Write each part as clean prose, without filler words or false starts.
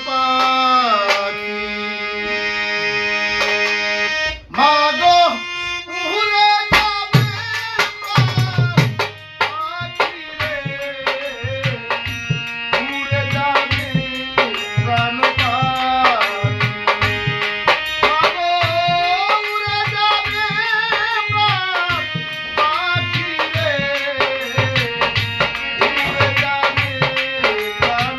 পাখি মাগো উড়ে যাবে পাখি রে উড়ে যাবে প্রাণ পাখি মাগো উড়ে যাবে প্রাণ পাখি রে উড়ে যাবে প্রাণ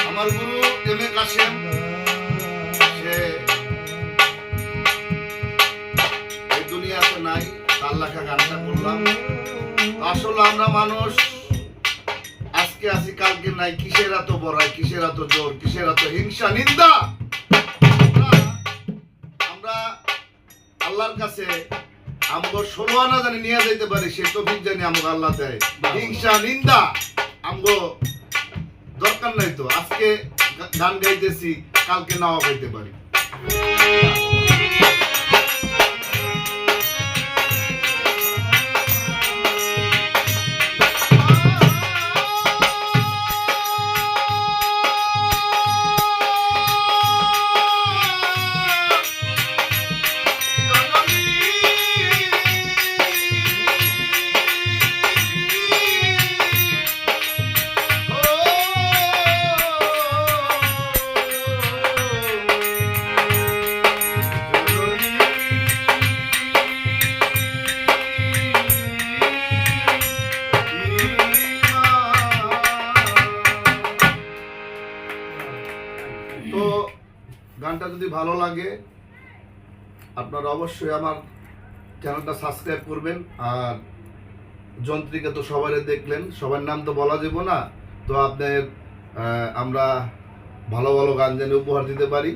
আমার গুরু এম এ কাসেম সে এই দুনিয়াতে নাই, তার লেখা গানটা করলাম। আসলে আমরা মানুষ আজকে আছি কালকে নাই, কিসের এত বড়াই, কিসের এত জোর, কিসের এত হিংসা নিন্দা। আমরা আল্লাহর কাছে আমগো 16 আনা জানি নিয়ে যাইতে পারি, সে তো ঠিক জানি আমগো আল্লাহ দেয়। হিংসা নিন্দা আমগো দরকার নাই। তো আজকে গান গাইতেছি, কালকে নাও গাইতে পারি। যদি ভালো লাগে আপনারা অবশ্যই আমার চ্যানেলটা সাবস্ক্রাইব করবেন। আর যন্ত্রিকা তো সবাই দেখলেন, সবার নাম তো বলা যাব না, তো আপনার আমরা ভালো ভালো গান যেন উপহার দিতে পারি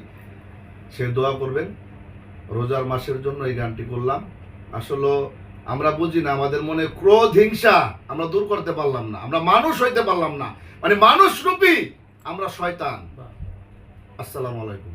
সে দোয়া করবেন। রোজার মাসের জন্য এই গানটি করলাম। আসলে আমরা বুঝি না, আমাদের মনে ক্রোধ হিংসা আমরা দূর করতে পারলাম না, আমরা মানুষ হইতে পারলাম না, মানে মানুষ রূপী আমরা শয়তান। আসসালামু আলাইকুম।